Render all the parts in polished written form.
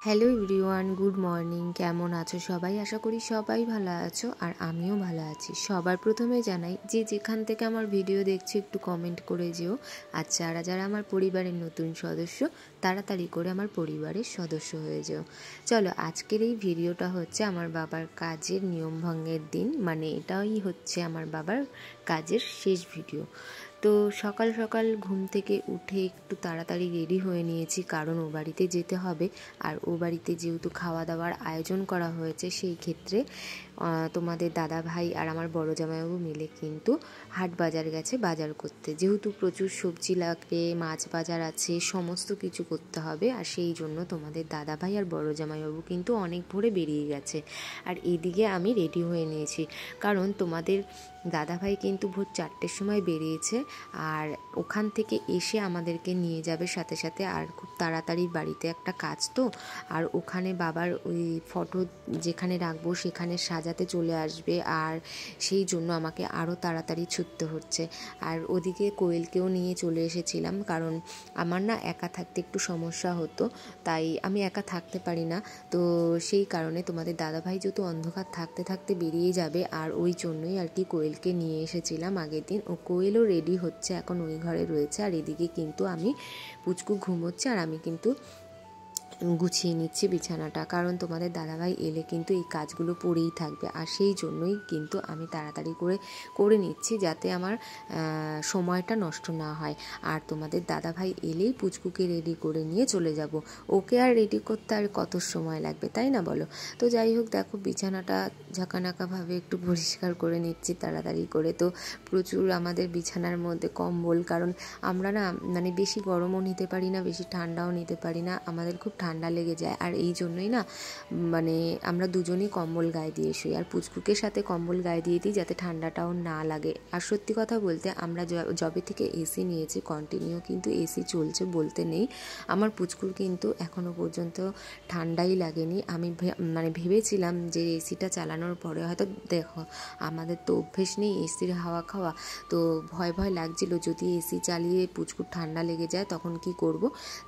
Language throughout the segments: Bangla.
Hello everyone, good morning. কেমন আছো সবাই? আশা করি সবাই ভালো আছো, আর আমিও ভালো আছি। সবার প্রথমে জানাই যে যেখান থেকে আমার ভিডিও দেখছো একটু কমেন্ট করে যেও। আর যারা যারা আমার পরিবারের নতুন সদস্য তাড়াতাড়ি করে আমার পরিবারের সদস্য হয়ে যেও। চলো, আজকের এই ভিডিওটা হচ্ছে আমার বাবার কাজের নিয়ম ভঙ্গের দিন, মানে এটাই হচ্ছে আমার বাবার কাজের শেষ ভিডিও। তো সকাল সকাল ঘুম থেকে উঠে একটু তাড়াতাড়ি রেডি হয়ে নিয়েছি, কারণ ও বাড়িতে যেতে হবে। আর ও বাড়িতে যেহেতু খাওয়া দাওয়ার আয়োজন করা হয়েছে, সেই ক্ষেত্রে তোমাদের দাদা ভাই আর আমার বড় জামাইবাবু মিলে কিন্তু হাট বাজার গেছে বাজার করতে। যেহেতু প্রচুর সবজি লাগবে, মাছ বাজার আছে, সমস্ত কিছু করতে হবে, আর সেই জন্য তোমাদের দাদা ভাই আর বড় জামাইবাবু কিন্তু অনেক ভোরে বেরিয়ে গেছে। আর এইদিকে আমি রেডি হয়ে নিয়েছি, কারণ তোমাদের দাদাভাই কিন্তু ভোর 4টের সময় বেরিয়েছে, আর ওখান থেকে এসে আমাদেরকে নিয়ে যাবে সাথে সাথে। আর খুব তাড়াতাড়ি বাড়িতে একটা কাজ তো, আর ওখানে বাবার ওই ফটো যেখানে রাখবো সেখানে সাজাতে চলে আসবে, আর সেই জন্য আমাকে আরও তাড়াতাড়ি ছুটতে হচ্ছে। আর ওদিকে কোয়েলকেও নিয়ে চলে এসেছিলাম, কারণ আমার না একা থাকতে একটু সমস্যা হতো, তাই আমি একা থাকতে পারি না। তো সেই কারণে তোমাদের দাদাভাই যেহেতু অন্ধকার থাকতে থাকতে বেরিয়ে যাবে, আর ওই জন্যই আর কি কোয়েলকে নিয়ে এসেছিলাম আগের দিন। ও কোয়েলও রেডি হচ্ছে, এখন ওই ঘরে রয়েছে। আর এদিকে কিন্তু আমি পুচকু ঘুমোচ্ছে, আর আমি কিন্তু গুছিয়ে নিচ্ছি বিছানাটা, কারণ তোমাদের দাদাভাই এলে কিন্তু এই কাজগুলো পড়েই থাকবে। আর সেই জন্যই কিন্তু আমি তাড়াতাড়ি করে নিচ্ছি, যাতে আমার সময়টা নষ্ট না হয়। আর তোমাদের দাদাভাই এলেই পুচকুকে রেডি করে নিয়ে চলে যাব। ওকে আর রেডি করতে আর কত সময় লাগবে, তাই না বলো? তো যাই হোক, দেখো বিছানাটা ঝাঁকানাকাভাবে একটু পরিষ্কার করে নিচ্ছি তাড়াতাড়ি করে। তো প্রচুর আমাদের বিছানার মধ্যে কম্বল, কারণ আমরা না মানে বেশি গরমও নিতে পারি না, বেশি ঠান্ডাও নিতে পারি না, আমাদের খুব ঠান্ডা লেগে যায়। আর এই জন্যই না মানে আমরা দুজনেই কম্বল গায়ে দিয়ে শুই, আর পুচকুকের সাথে কম্বল গায়ে দিয়ে দিই যাতে ঠান্ডাটাও না লাগে। আর সত্যি কথা বলতে, আমরা যবে থেকে এসি নিয়েছি কন্টিনিউ কিন্তু এসি চলছে বলতে নেই। আমার পুচকুর কিন্তু এখনও পর্যন্ত ঠান্ডাই লাগেনি। আমি মানে ভেবেছিলাম যে এসিটা চালানোর পরে হয়তো, দেখো আমাদের তো অভ্যেস নেই এসির হাওয়া খাওয়া, তো ভয় ভয় লাগছিল যদি এসি চালিয়ে পুচকুর ঠান্ডা লেগে যায় তখন কি করব।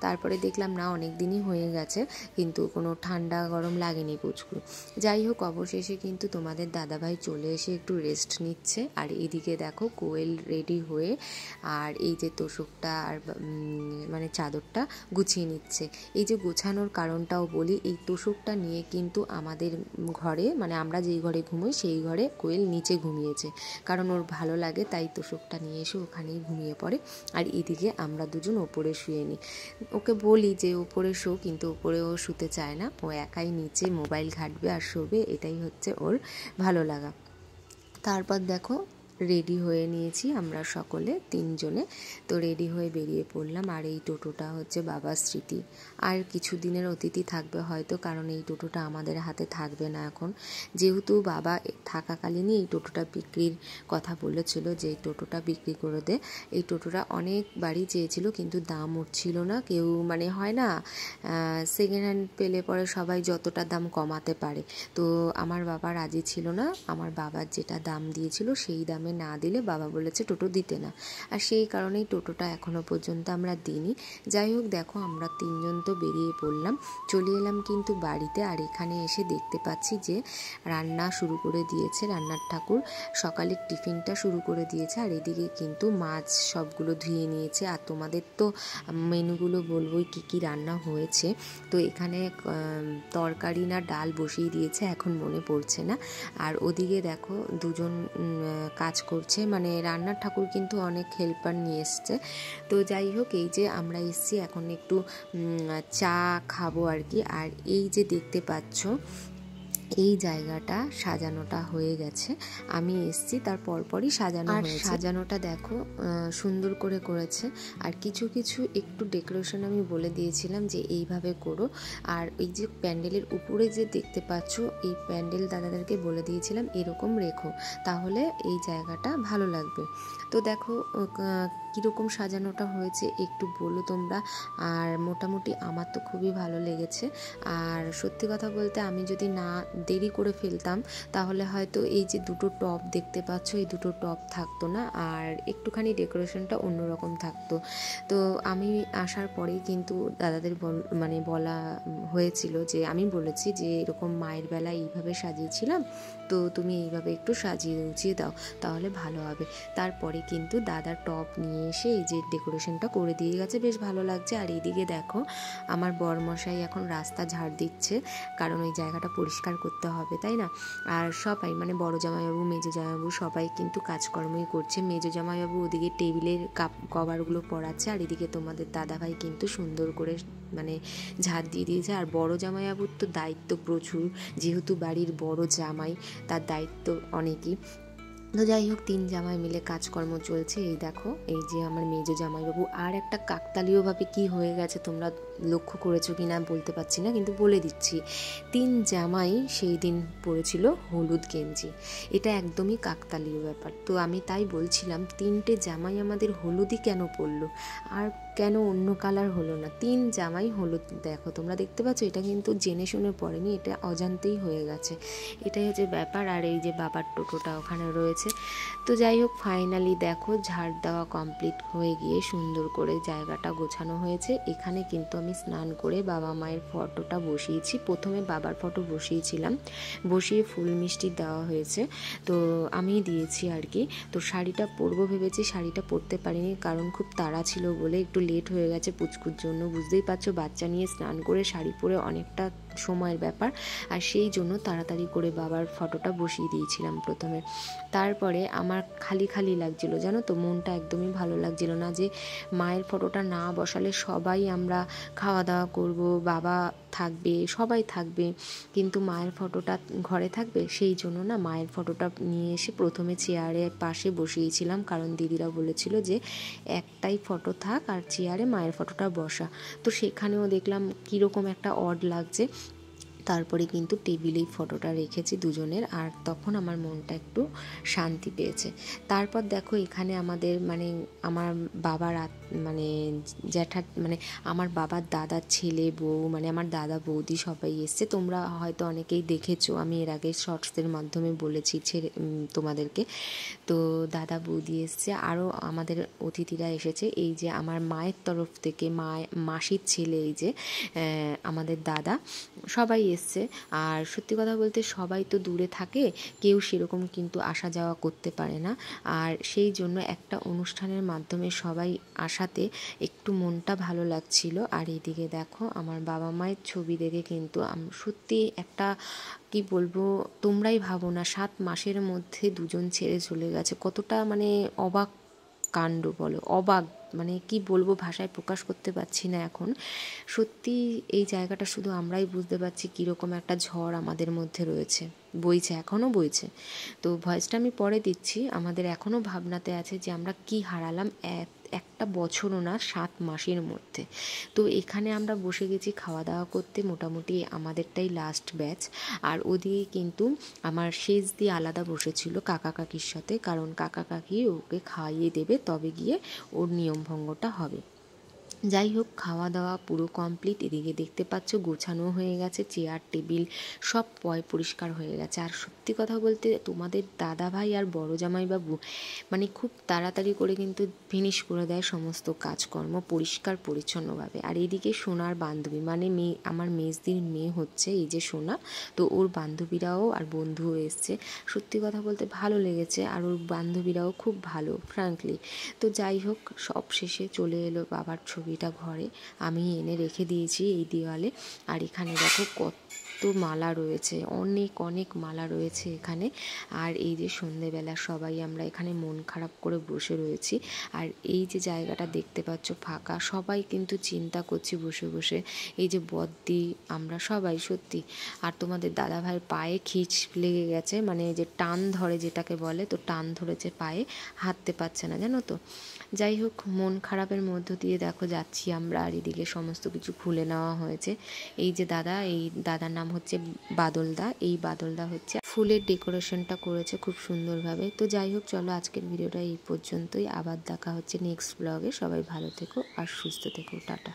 তারপরে দেখলাম না, অনেক দিনই হয়ে গেছে কিন্তু কোনো ঠান্ডা গরম লাগেনি পুচকুর। যাই হোক, অবশেষে কিন্তু তোমাদের দাদাভাই চলে এসে একটু রেস্ট নিচ্ছে। আর এদিকে দেখো কোয়েল রেডি হয়ে আর এই যে তোষকটা আর মানে চাদরটা গুছিয়ে নিচ্ছে। এই যে গোছানোর কারণটাও বলি, এই তোষকটা নিয়ে কিন্তু আমাদের ঘরে, মানে আমরা যেই ঘরে ঘুমোই সেই ঘরে কোয়েল নিচে ঘুমিয়েছে, কারণ ওর ভালো লাগে, তাই তোষকটা নিয়ে এসে ওখানেই ঘুমিয়ে পড়ে। আর এদিকে আমরা দুজন ওপরে শুয়ে নিই। ওকে বলি যে ওপরে শো, কিন্তু ওপরে ও শুতে চায় না, ও একাই নিচে মোবাইল ঘাঁটবে আর শোবে, এটাই হচ্ছে ওর ভালো লাগা। তারপর দেখো রেডি হয়ে নিয়েছি আমরা সকলে তিনজনে, তো রেডি হয়ে বেরিয়ে পড়লাম। আর এই টোটোটা হচ্ছে বাবার স্মৃতি, আর কিছু দিনের অতিথি থাকবে হয়তো, কারণ এই টোটোটা আমাদের হাতে থাকবে না এখন। যেহেতু বাবা থাকাকালীনই এই টোটোটা বিক্রির কথা বলেছিল, যে এই টোটোটা বিক্রি করে দে। এই টোটোটা অনেকবারই চেয়েছিল, কিন্তু দাম উঠছিল না। কেউ মানে হয় না, সেকেন্ড হ্যান্ড পেলে পরে সবাই যতটা দাম কমাতে পারে, তো আমার বাবা রাজি ছিল না। আমার বাবার যেটা দাম দিয়েছিল সেই দামে না দিলে বাবা বলেছে টোটো দিতে না, আর সেই কারণেই টোটোটা এখনও পর্যন্ত আমরা দিইনি। যাই হোক, দেখো আমরা তিনজন তো বেরিয়ে পড়লাম, চলে এলাম কিন্তু বাড়িতে। আর এখানে এসে দেখতে পাচ্ছি যে রান্না শুরু করে দিয়েছে রান্নার ঠাকুর, সকালের টিফিনটা শুরু করে দিয়েছে। আর এদিকে কিন্তু মাছ সবগুলো ধুয়ে নিয়েছে। আর তোমাদের তো মেনুগুলো বলবোই কী কী রান্না হয়েছে। তো এখানে তরকারি না ডাল বসিয়ে দিয়েছে, এখন মনে পড়ছে না। আর ওদিকে দেখো দুজন কাজ করছে, মানে রান্নার ঠাকুর কিন্তু অনেক হেল্পার নিয়ে এসছে। তো যাই হোক, এই যে আমরা এসছি এখন একটু চা খাবো আর কি। আর এই যে দেখতে পাচ্ছ এই জায়গাটা সাজানোটা হয়ে গেছে, আমি এসছি তার পরপরই সাজানো হয়েছে। সাজানোটা দেখো সুন্দর করে করেছে। আর কিছু কিছু একটু ডেকোরেশন আমি বলে দিয়েছিলাম যে এইভাবে করো। আর এই যে প্যান্ডেলের উপরে যে দেখতে পাচ্ছ, এই প্যান্ডেল দাদাদেরকে বলে দিয়েছিলাম এরকম রেখো, তাহলে এই জায়গাটা ভালো লাগবে। তো দেখো কীরকম সাজানোটা হয়েছে একটু বলো তোমরা। আর মোটামুটি আমার তো খুবই ভালো লেগেছে। আর সত্যি কথা বলতে, আমি যদি না দেরি করে ফেলতাম তাহলে হয়তো এই যে দুটো টপ দেখতে পাচ্ছ, এই দুটো টপ থাকতো না, আর একটুখানি ডেকোরেশনটা অন্যরকম থাকতো। তো আমি আসার পরেই কিন্তু দাদাদের বলা হয়েছিল যে আমি বলেছি যে এরকম মায়ের বেলা এইভাবে সাজিয়েছিলাম, তো তুমি এইভাবে একটু সাজিয়ে গুছিয়ে দাও, তাহলে ভালো হবে। তারপরে কিন্তু দাদা টপ নিয়ে এসে এই যে ডেকোরেশনটা করে দিয়ে গেছে, বেশ ভালো লাগছে। আর এইদিকে দেখো আমার বরমশাই এখন রাস্তা ঝাড় দিচ্ছে, কারণ ওই জায়গাটা পরিষ্কার করতে হবে, তাই না? আর সবাই বড় জামাইবাবু, মেজো জামাইবাবু সবাই কিন্তু কাজকর্মই করছে। মেজো জামাইবাবু ওদিকে টেবিলের কভারগুলো পরাচ্ছে, আর এদিকে তোমাদের দাদাভাই কিন্তু সুন্দর করে ঝাড় দিয়ে দিয়েছে। আর বড় জামাইবাবুর তো দায়িত্ব প্রচুর, যেহেতু বাড়ির বড় জামাই, তার দায়িত্ব অনেকই। তো যাই হোক, 3 জামাই মিলে কাজকর্ম চলছে। এই দেখো, এই যে আমার মেজো জামাইবাবু, আর একটা কাকতালীয়ভাবে কি হয়ে গেছে তোমরা লক্ষ্য করেছো কি না বলতে পারছি না, কিন্তু বলে দিচ্ছি, 3 জামাই সেই দিন পরেছিল হলুদ গেঞ্জি। এটা একদমই কাকতালীয় ব্যাপার। তো আমি তাই বলছিলাম, 3টে জামাই আমাদের হলুদই কেন পরলো, আর কেন অন্য কালার হলো না? 3 জামাই হলুদ। দেখো তোমরা দেখতে পাচ্ছ, এটা কিন্তু জেনে শুনে পড়েনি, এটা অজান্তেই হয়ে গেছে, এটাই হচ্ছে ব্যাপার। আর এই যে বাবার টোটোটা ওখানে রয়েছে। তো যাই হোক, ফাইনালি দেখো ঝাড় দেওয়া কমপ্লিট হয়ে গিয়ে সুন্দর করে জায়গাটা গোছানো হয়েছে। এখানে কিন্তু আমি স্নান করে বাবা মায়ের ফটোটা বসিয়েছি। প্রথমে বাবার ফটো বসিয়েছিলাম, বসিয়ে ফুল মিষ্টি দেওয়া হয়েছে, তো আমি দিয়েছি আর কি। তো শাড়িটা পরবো ভেবেছি, শাড়িটা পরতে পারিনি, কারণ খুব তাড়া ছিল বলে একটু লেট হয়ে গেছে পুচকুর জন্য। বুঝতেই পারছো, বাচ্চা নিয়ে স্নান করে শাড়ি পরে অনেকটা সময়ের ব্যাপার, আর সেই জন্য তাড়াতাড়ি করে বাবার ফটোটা বসিয়ে দিয়েছিলাম প্রথমে। তারপরে আমার খালি খালি লাগছিল, জানো তো, মনটা একদমই ভালো লাগছিল না যে মায়ের ফটোটা না বসালে সবাই আমরা খাওয়া দাওয়া করব, বাবা থাকবে, সবাই থাকবে, কিন্তু মায়ের ফটোটা ঘরে থাকবে। সেই জন্য না মায়ের ফটোটা নিয়ে এসে প্রথমে চেয়ারের পাশে বসিয়েছিলাম, কারণ দিদিরা বলেছিল যে একটাই ফটো থাক আর চেয়ারে মায়ের ফটোটা বসা। তো সেখানেও দেখলাম কীরকম একটা অড লাগছে, তারপরে কিন্তু টেবিলেই ফটোটা রেখেছি দুজনের, আর তখন আমার মনটা একটু শান্তি পেয়েছে। তারপর দেখো এখানে আমাদের আমার বাবার জ্যাঠা আমার বাবার দাদার ছেলে বউ, আমার দাদা বৌদি সবাই এসছে। তোমরা হয়তো অনেকেই দেখেছো, আমি এর আগে শর্টসের মাধ্যমে বলেছি তোমাদেরকে। তো দাদা বৌদি এসছে, আরও আমাদের অতিথিরা এসেছে। এই যে আমার মায়ের তরফ থেকে মাসির ছেলে, এই যে আমাদের দাদা, সবাই এসছে। আর সত্যি কথা বলতে সবাই তো দূরে থাকে, কেউ সেরকম কিন্তু আসা যাওয়া করতে পারে না, আর সেই জন্য একটা অনুষ্ঠানের মাধ্যমে সবাই আসাতে একটু মনটা ভালো লাগছিল। আর এইদিকে দেখো আমার বাবা মায়ের ছবি দেখে কিন্তু সত্যি একটা কি বলবো, তোমরাই ভাবো না, 7 মাসের মধ্যে দুজন ছেড়ে চলে গেছে, কতটা অবাক কাণ্ড বলো, অবাক কি বলবো, ভাষায় প্রকাশ করতে পারছি না এখন। সত্যি এই জায়গাটা শুধু আমরাই বুঝতে পারছি কীরকম একটা ঝড় আমাদের মধ্যে রয়েছে, বইছে, এখনও বইছে। তো ভয়েসটা আমি পরে দিচ্ছি। আমাদের এখনও ভাবনাতে আছে যে আমরা কি হারালাম একটা বছরও না, 7 মাসের মধ্যে। তো এখানে আমরা বসে গেছি খাওয়া দাওয়া করতে, মোটামুটি আমাদেরটাই লাস্ট ব্যাচ। আর ওদিকে কিন্তু আমার শেষ দিয়ে আলাদা বসেছিল কাকা কাকির সাথে, কারণ কাকা কাকি ওকে খাইয়ে দেবে, তবে গিয়ে ওর নিয়মভঙ্গটা হবে। যাই হোক, খাওয়া দাওয়া পুরো কমপ্লিট। এদিকে দেখতে পাচ্ছ গোছানো হয়ে গেছে, চেয়ার টেবিল সব পরিষ্কার হয়ে গেছে। আর সত্যি কথা বলতে তোমাদের দাদা ভাই আর বড় জামাইবাবু খুব তাড়াতাড়ি করে কিন্তু ফিনিশ করে দেয় সমস্ত কাজকর্ম পরিষ্কার পরিচ্ছন্নভাবে। আর এইদিকে সোনার বান্ধবী মেয়ে, আমার মেজদির মেয়ে হচ্ছে এই যে সোনা, তো ওর বান্ধবীরাও আর বন্ধুও এসছে। সত্যি কথা বলতে ভালো লেগেছে, আর ওর বান্ধবীরাও খুব ভালো, ফ্র্যাঙ্কলি। তো যাই হোক, সব শেষে চলে এলো বাবার ছবিটা ঘরে, আমি এনে রেখে দিয়েছি এই দেওয়ালে। আর এখানে দেখো কত মালা রয়েছে, অনেক অনেক মালা রয়েছে এখানে। আর এই যে সন্ধেবেলা সবাই আমরা এখানে মন খারাপ করে বসে রয়েছি। আর এই যে জায়গাটা দেখতে পাচ্ছ ফাঁকা, সবাই কিন্তু চিন্তা করছি বসে বসে, এই যে বদ্দি আমরা সবাই সত্যি। আর তোমাদের দাদা ভাইয়ের পায়ে খিচ লেগে গেছে, যে টান ধরে যেটাকে বলে, তো টান ধরেছে পায়ে, হাঁটতে পারছে না, জানো তো। যাই হোক, মন খারাপের মধ্য দিয়ে দেখো যাচ্ছি আমরা। আর এদিকে সমস্ত কিছু খুলে নেওয়া হয়েছে। এই যে দাদা, এই দাদার নাম হচ্ছে বাদলদা, এই বাদলদা হচ্ছে ফুলের ডেকোরেশনটা করেছে খুব সুন্দরভাবে। তো যাই হোক, চলো আজকের ভিডিওটা এই পর্যন্তই, আবার দেখা হচ্ছে নেক্সট ব্লগে। সবাই ভালো থেকো আর সুস্থ থেকো, টাটা।